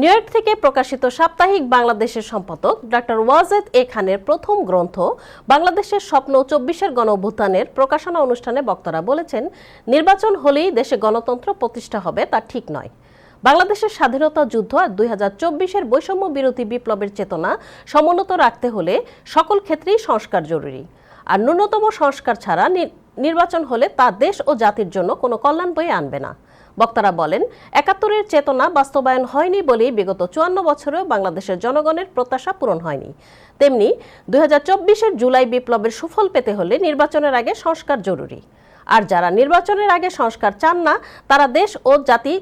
New York থেকে প্রকাশিত সাপ্তাহিক বাংলাদেশের সম্পাদক ডক্টর ওয়াজেদ এ খানের প্রথম গ্রন্থ বাংলাদেশের স্বপ্ন ২৪-এর গণঅভ্যুত্থানের প্রকাশনা অনুষ্ঠানে বক্তারা বলেছেন, নির্বাচন হলেই দেশে গণতন্ত্র প্রতিষ্ঠা হবে তা ঠিক নয়। বাংলাদেশের স্বাধীনতা যুদ্ধ আর ২০২৪-এর বৈষম্য বিরোধী বিপ্লবের চেতনা সমুন্নত রাখতে হলে সকল ক্ষেত্রেই সংস্কার জরুরি। আর ন্যূনতম সংস্কার ছাড়া নির্বাচন হলে তা দেশ ও জাতির জন্য কোনো কল্যাণ বয়ে আনবে না। বক্তারা বলেন, ৭১-এর চেতনা বাস্তবায়ন হয়নি বলেই বিগত ৫৪ বছরেও বাংলাদেশের জনগণের প্রত্যাশা পূরণ হয়নি। তেমনি ২০২৪-এর জুলাই বিপ্লবের সুফল পেতে হলে নির্বাচনের আগে সংস্কার জরুরি। আর যারা নির্বাচনের আগে সংস্কার চান না, তারা দেশ ও জাতি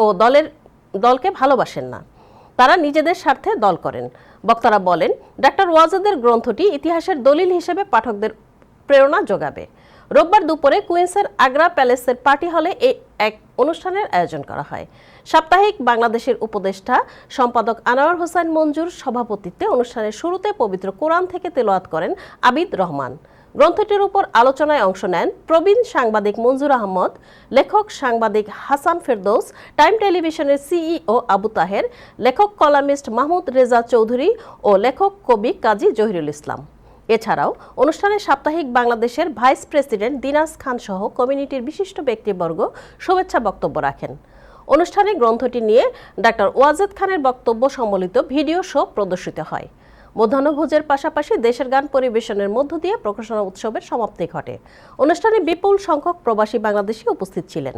ও দলকে ভালোবাসেন না, তারা নিজেদের স্বার্থে দল করেন। বক্তারা বলেন, ডক্টর ওয়াজেদের গ্রন্থটি ইতিহাসের দলিল হিসেবে পাঠকদের প্রেরণা যোগাবে। রোববার দুপুরে কুইন্সের আগ্রা প্যালেসের পার্টি হলে এক অনুষ্ঠানের আয়োজন করা হয়। সাপ্তাহিক বাংলাদেশের উপদেষ্টা সম্পাদক আনোয়ার হোসেন মঞ্জুর সভাপতিত্বে অনুষ্ঠানের শুরুতে পবিত্র কোরআন থেকে তেলাওয়াত করেন আবিদ রহমান। গ্রন্থটির উপর আলোচনায় অংশ নেন প্রবীণ সাংবাদিক মঞ্জুর আহমদ, লেখক সাংবাদিক হাসান ফেরদৌস, টাইম টেলিভিশনের সিইও আবু তাহের, লেখক কলামিস্ট মাহমুদ রেজা চৌধুরী ও লেখক কবি কাজী জহিরুল ইসলাম। এছাড়াও অনুষ্ঠানে সাপ্তাহিক বাংলাদেশের ভাইস প্রেসিডেন্ট দিনাজ খান সহ কমিউনিটির বিশিষ্ট ব্যক্তিবর্গ শুভেচ্ছা বক্তব্য রাখেন। অনুষ্ঠানে গ্রন্থটি নিয়ে ডক্টর ওয়াজেদ খানের বক্তব্য সম্বলিত ভিডিও শো প্রদর্শিত হয়। মধ্যাহ্নভোজের পাশাপাশি দেশের গান পরিবেশনের মধ্য দিয়ে প্রকাশনা উৎসবের সমাপ্তি ঘটে। অনুষ্ঠানে বিপুল সংখ্যক প্রবাসী বাংলাদেশী উপস্থিত ছিলেন।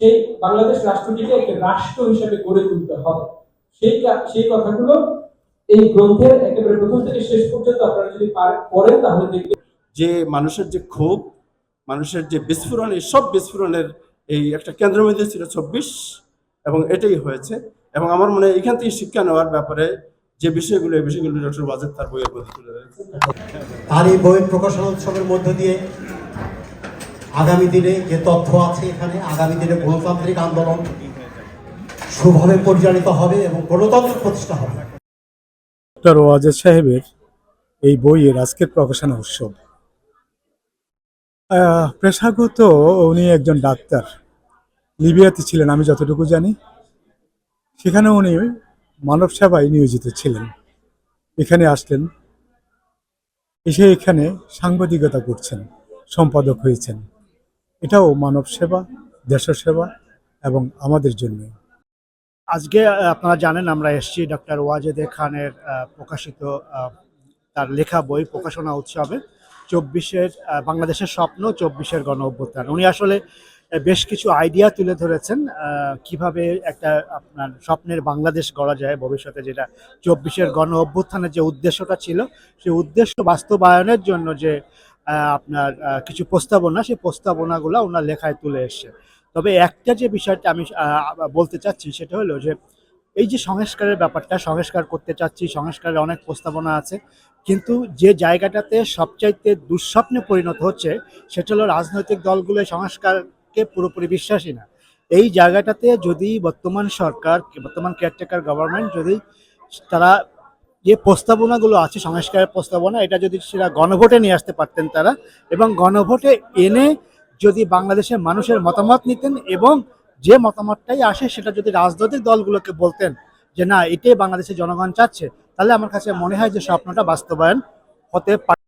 সেই বাংলাদেশ রাষ্ট্রটিকে একটি রাষ্ট্র হিসেবে গড়ে তুলতে হবে। সেই কথাগুলো এই গ্রন্থের একেবারে প্রথম থেকে শেষ পর্যন্ত আপনারা যদি পড়েন তাহলে দেখবেন যে মানুষের যে ক্ষোভ, মানুষের যে বিস্ফোরণ, এই সব বিস্ফোরণের এই একটা কেন্দ্রবিন্দু ছিল ২৪, এবং এটাই হয়েছে। এবং আমার মনে হয় এখান থেকে শিক্ষা নেওয়ার ব্যাপারে যে বিষয়গুলো, এই বিষয়গুলো ডক্টর ওয়াজেদ তার বইয়ের মধ্যে তুলে ধরেছেন। আর এই বইয়ের প্রকাশনা উৎসবের মধ্য দিয়ে আগামী দিনে যে তথ্য আছে, এখানে আগামী দিনে গণতান্ত্রিক আন্দোলন সুভাবে পরিচালিত হবে এবং গণতন্ত্র প্রতিষ্ঠা হবে। ডক্টর ওয়াজেদ সাহেবের এই বইয়ের আজকের প্রকাশনা উৎসব। পেশাগত উনি একজন ডাক্তার, লিবিয়াতে ছিলেন আমি যতটুকু জানি। সেখানে উনি মানব সেবায় নিয়োজিত ছিলেন। এখানে আসলেন, এসে এখানে সাংবাদিকতা করছেন, সম্পাদক হয়েছেন। এটাও মানব সেবা, দেশ সেবা এবং আমাদের জন্য। আজকে আপনারা জানেন আমরা এসেছি ডক্টর ওয়াজেদ খানের প্রকাশিত তার লেখা বই প্রকাশনা উৎসবে ২৪-এর বাংলাদেশের স্বপ্ন, ২৪-এর গণঅভ্যুত্থান। উনি আসলে বেশ কিছু আইডিয়া তুলে ধরেছেন কিভাবে একটা আপনার স্বপ্নের বাংলাদেশ গড়া যায় ভবিষ্যতে, যেটা ২৪-এর গণঅভ্যুত্থানের যে উদ্দেশ্যটা ছিল, সেই উদ্দেশ্য বাস্তবায়নের জন্য যে আপনার কিছু প্রস্তাবনা, সেই প্রস্তাবনাগুলো ওনার লেখায় তুলে এসছে। তবে একটা যে বিষয়টা আমি বলতে চাচ্ছি সেটা হলো যে এই যে সংস্কারের ব্যাপারটা, সংস্কার করতে চাচ্ছি, সংস্কারের অনেক প্রস্তাবনা আছে, কিন্তু যে জায়গাটাতে সবচাইতে দুঃস্বপ্নে পরিণত হচ্ছে সেটা হলো রাজনৈতিক দলগুলো সংস্কারকে পুরোপুরি বিশ্বাসী না। এই জায়গাটাতে যদি বর্তমান সরকার, বর্তমান কেয়ারটেকার গভর্নমেন্ট যদি তারা যে প্রস্তাবনাগুলো আছে সংস্কারের প্রস্তাবনা, এটা যদি সেটা গণভোটে নিয়ে আসতে পারতেন তারা, এবং গণভোটে এনে যদি বাংলাদেশের মানুষের মতামত নিতেন এবং যে মতামতটাই আসে সেটা যদি রাজনৈতিক দলগুলোকে বলতেন যে না এটাই বাংলাদেশের জনগণ চাচ্ছে, তাহলে আমার কাছে মনে হয় যে স্বপ্নটা বাস্তবায়ন হতে পারে।